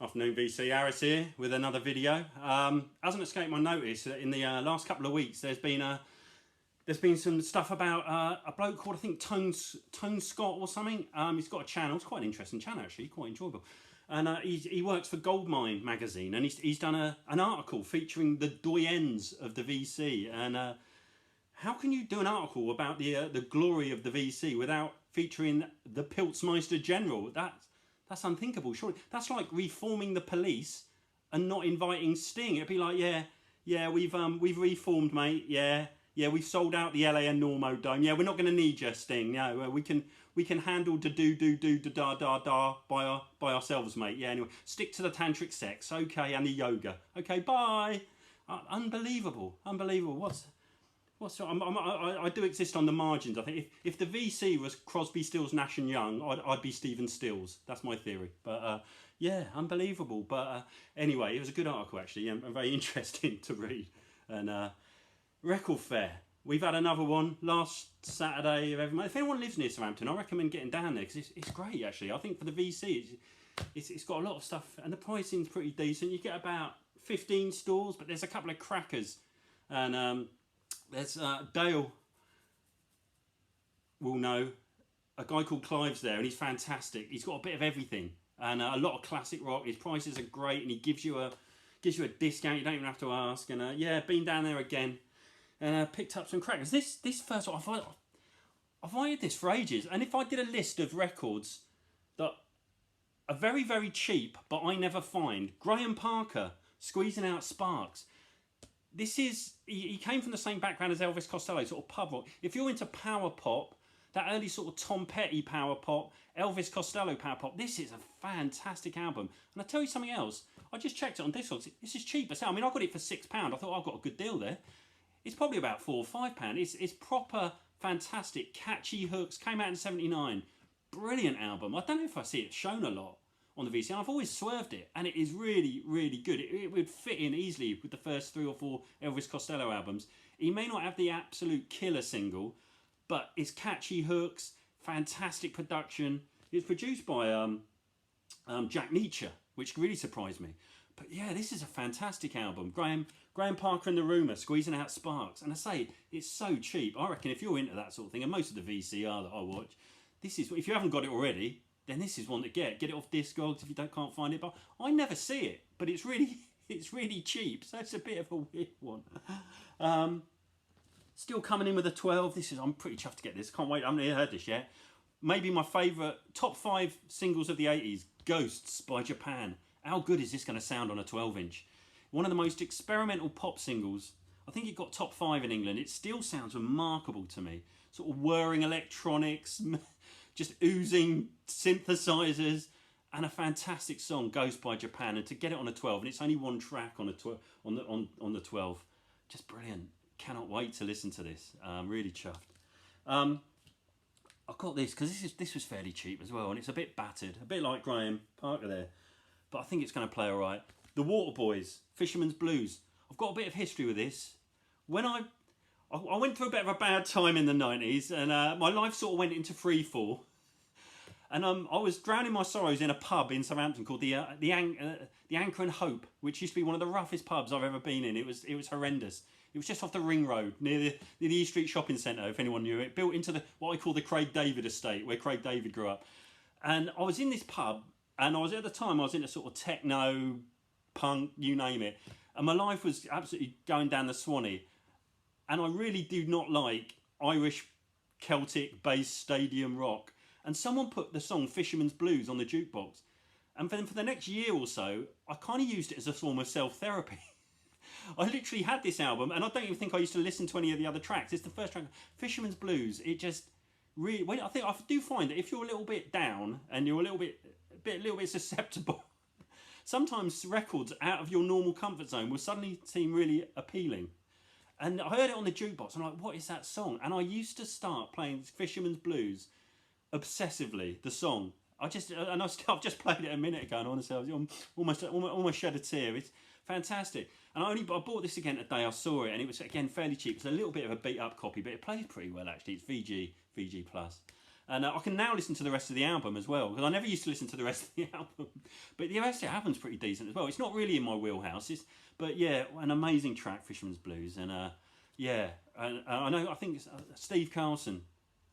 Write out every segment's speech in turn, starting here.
Afternoon VC, Harris here with another video. Hasn't escaped my notice that in the last couple of weeks there's been some stuff about a bloke called, I think, Tone Scott or something. He's got a channel. It's quite an interesting channel actually, quite enjoyable. And he works for Goldmine magazine, and he's done an article featuring the doyens of the VC. And how can you do an article about the glory of the VC without featuring the Pilzmeister General? That's unthinkable, surely. That's like reforming the police and not inviting Sting. It'd be like, yeah, we've reformed, mate. Yeah, we've sold out the LA and Normo Dome. Yeah, we're not going to need you, Sting. No, we can handle the da by ourselves, mate. Yeah, anyway, stick to the tantric sex, okay, and the yoga. Okay, bye. Unbelievable. I do exist on the margins. I think if the VC was Crosby, Stills, Nash and Young, I'd be Stephen Stills. That's my theory. But yeah, unbelievable. But anyway, it was a good article actually, and very interesting to read. And Record Fair, we've had another one last Saturday of every month. If anyone lives near Southampton, I recommend getting down there because it's great actually. I think for the VC, it's got a lot of stuff, and the pricing's pretty decent. You get about 15 stalls, but there's a couple of crackers, and there's Dale will know a guy called Clive's there, and he's fantastic. He's got a bit of everything and a lot of classic rock. His prices are great, and he gives you a discount. You don't even have to ask. And yeah, been down there again and picked up some crackers. This first one, I've wanted this for ages. And if I did a list of records that are very, very cheap, but I never find, Graham Parker, Squeezing Out Sparks. This is, he came from the same background as Elvis Costello, sort of pub rock. If you're into power pop, that early sort of Tom Petty power pop, Elvis Costello power pop, this is a fantastic album. And I tell you something else, I just checked it on Discogs. This is cheap as hell. I mean, I got it for £6. I thought I've got a good deal there. It's probably about £4 or £5. It's proper, fantastic, catchy hooks. Came out in '79. Brilliant album. I don't know if I see it shown a lot on the VC. I've always swerved it, and it is really, really good. It would fit in easily with the first 3 or 4 Elvis Costello albums. He may not have the absolute killer single, but it's catchy hooks, fantastic production. It's produced by Jack Nietzsche, which really surprised me. But yeah, this is a fantastic album. Graham Parker and the Rumour, Squeezing Out Sparks. And I say, it's so cheap. I reckon if you're into that sort of thing, and most of the VCR that I watch, this is, if you haven't got it already, then this is one to get. Get it off Discogs if you can't find it. But I never see it. But it's really cheap. So it's a bit of a weird one. Still coming in with a 12. I'm pretty chuffed to get this. Can't wait. I haven't heard this yet. Maybe my favourite top 5 singles of the 80s. Ghosts by Japan. How good is this going to sound on a 12-inch? One of the most experimental pop singles. I think it got top 5 in England. It still sounds remarkable to me. Sort of whirring electronics, just oozing synthesizers, and a fantastic song, Ghost by Japan. And to get it on a 12, and it's only one track on the 12, just brilliant. Cannot wait to listen to this. I'm really chuffed. I got this because this was fairly cheap as well, and it's a bit battered, a bit like Graham Parker there, but I think it's going to play all right. The Waterboys, Fisherman's Blues. I've got a bit of history with this. When I went through a bit of a bad time in the 90s, and my life sort of went into freefall. And I was drowning my sorrows in a pub in Southampton called the Anchor and Hope, which used to be one of the roughest pubs I've ever been in. It was horrendous. It was just off the Ring Road near the East Street Shopping Centre, if anyone knew it. Built into what I call the Craig David estate, where Craig David grew up. And I was in this pub, and at the time I was into sort of techno, punk, you name it. And my life was absolutely going down the Swanee. And I really do not like Irish Celtic-based stadium rock. And someone put the song Fisherman's Blues on the jukebox. And then for the next year or so, I kind of used it as a form of self-therapy. I literally had this album, and I don't even think I used to listen to any of the other tracks. It's the first track, Fisherman's Blues. It just really, I do find that if you're a little bit down and you're a little bit susceptible, sometimes records out of your normal comfort zone will suddenly seem really appealing. And I heard it on the jukebox. I'm like, what is that song? And I used to start playing Fisherman's Blues obsessively, the song. I've just played it a minute ago, and honestly, I was almost shed a tear. It's fantastic. And I bought this again today. I saw it, and it was again fairly cheap. It's a little bit of a beat up copy, but it plays pretty well actually. It's VG Plus. And I can now listen to the rest of the album as well, because I never used to listen to the rest of the album. But the rest of the album's pretty decent as well. It's not really in my wheelhouse, but yeah, an amazing track, Fisherman's Blues. And yeah, and I think Steve Carlson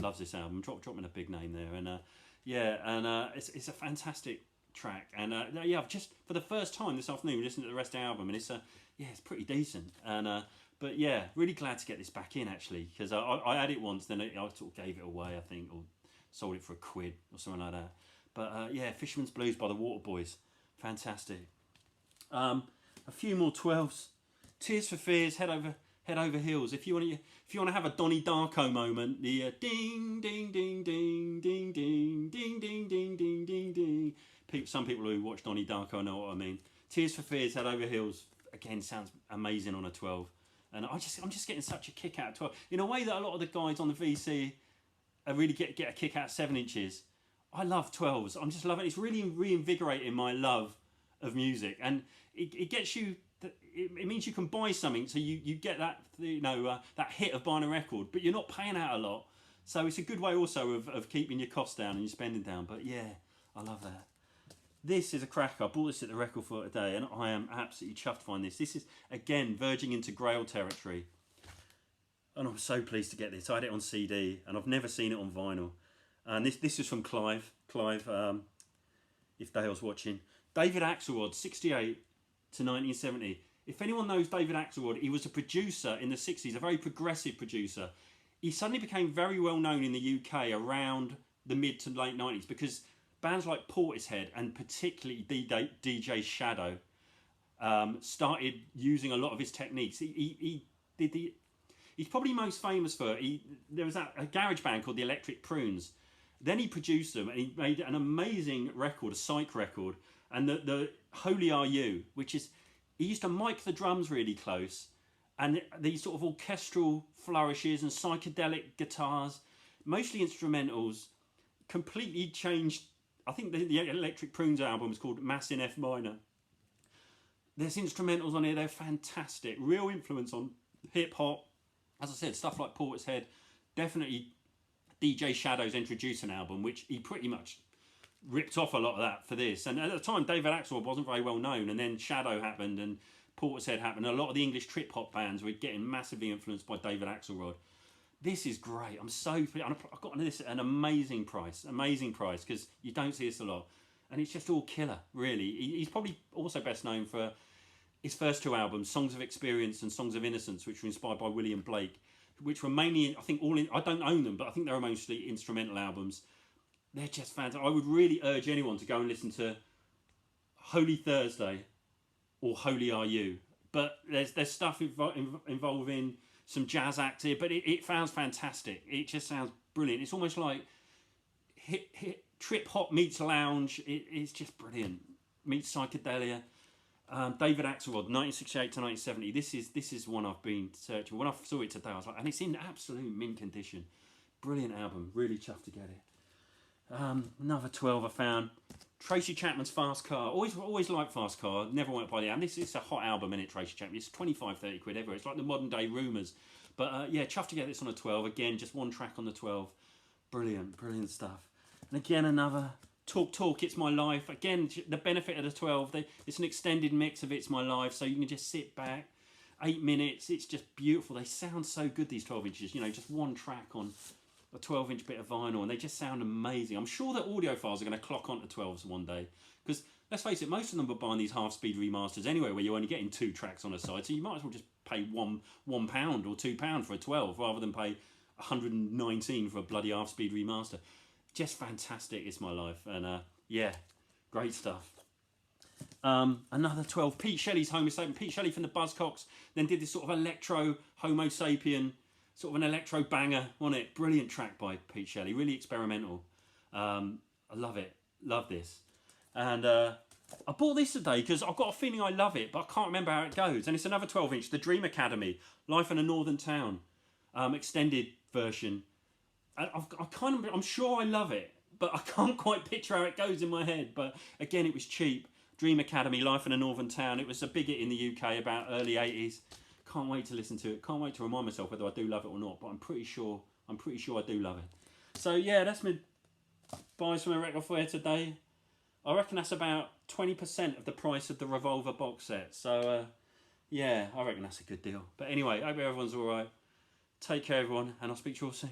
loves this album. Dropping a big name there. And yeah, and it's a fantastic track. And yeah, I've just, for the first time this afternoon, listened to the rest of the album, and it's yeah, it's pretty decent. And but yeah, really glad to get this back in, actually, because I had it once, then I sort of gave it away, I think, or sold it for £1 or something like that. But yeah, Fisherman's Blues by the Waterboys, fantastic. A few more 12s. Tears for Fears, Head Over Heels. If you want to have a Donnie Darko moment, the ding ding ding ding ding ding ding ding ding ding ding ding. Some people who watch Donnie Darko know what I mean. Tears for Fears, Head Over Heels, again, sounds amazing on a 12. And I'm just getting such a kick out of 12. In a way that a lot of the guys on the VC really get a kick out of 7 inches. I love 12s. I'm just loving it. It's really reinvigorating my love of music. And it gets you, it means you can buy something, so you get that, that hit of buying a record, but you're not paying out a lot. So it's a good way also of keeping your costs down and your spending down. But yeah, I love that. This is a cracker. I bought this at the record store today, and I am absolutely chuffed to find this. This is, again, verging into Grail territory. And I'm so pleased to get this. I had it on CD, and I've never seen it on vinyl. And this is from Clive. Clive, if Dale's watching. David Axelrod, 68 to 1970. If anyone knows David Axelrod, he was a producer in the 60s, a very progressive producer. He suddenly became very well known in the UK around the mid to late 90s because bands like Portishead and particularly DJ Shadow started using a lot of his techniques. He's probably most famous for, there was a garage band called the Electric Prunes. Then he produced them and he made an amazing record, a psych record. And the Holy Are You, which is, he used to mic the drums really close, and these sort of orchestral flourishes and psychedelic guitars, mostly instrumentals, completely changed. I think the Electric Prunes album is called Mass in F minor. There's instrumentals on here, they're fantastic. Real influence on hip hop. As I said, stuff like Portishead. Definitely DJ Shadow's Introducing album, which he pretty much ripped off a lot of that for this. And at the time, David Axelrod wasn't very well known, and then Shadow happened and Portishead happened. A lot of the English trip hop bands were getting massively influenced by David Axelrod. This is great. I'm so pleased. I've got this at an amazing price, because you don't see this a lot. And it's just all killer, really. He's probably also best known for his first 2 albums, Songs of Experience and Songs of Innocence, which were inspired by William Blake, which were mainly, I think, I don't own them, but I think they were mostly instrumental albums. They're just fantastic. I would really urge anyone to go and listen to Holy Thursday or Holy Are You. But there's stuff involving some jazz acts here, but it sounds fantastic. It just sounds brilliant. It's almost like trip hop meets lounge. It's just brilliant. Meets psychedelia. David Axelrod, 1968 to 1970. This is one I've been searching. When I saw it today, I was like, and it's in absolute mint condition. Brilliant album. Really chuffed to get it. Another 12 I found. Tracy Chapman's Fast Car. Always liked Fast Car. Never went by the album. This is a hot album, isn't it, Tracy Chapman? It's 25, 30 quid everywhere. It's like the modern day Rumours. But yeah, chuffed to get this on a 12. Again, just one track on the 12. Brilliant, brilliant stuff. And again, another Talk, It's My Life. Again, the benefit of the 12, it's an extended mix of It's My Life, so you can just sit back. 8 minutes, it's just beautiful. They sound so good, these 12 inches. Just one track on a 12-inch bit of vinyl, and they just sound amazing. I'm sure that audiophiles are going to clock onto 12s one day, because let's face it, most of them are buying these half-speed remasters anyway, where you're only getting 2 tracks on a side, so you might as well just pay £1 or £2 for a 12 rather than pay 119 for a bloody half-speed remaster. Just fantastic, It's My Life, and yeah, great stuff. Another 12, Pete Shelley's Homo Sapien. Pete Shelley from the Buzzcocks then did this sort of electro Homo Sapien, sort of an electro banger on it. Brilliant track by Pete Shelley, really experimental. I love it, love this. And I bought this today because I've got a feeling I love it, but I can't remember how it goes. And it's another 12-inch, The Dream Academy, Life in a Northern Town, extended version. And I'm sure I love it, but I can't quite picture how it goes in my head. But again, it was cheap. Dream Academy, Life in a Northern Town. It was a big hit in the UK about early 80s. Can't wait to listen to it. Can't wait to remind myself whether I do love it or not. But I'm pretty sure I do love it. So yeah, that's my buys from a record for you today. I reckon that's about 20% of the price of the Revolver box set. So yeah, I reckon that's a good deal. But anyway, I hope everyone's all right. Take care, everyone, and I'll speak to you all soon.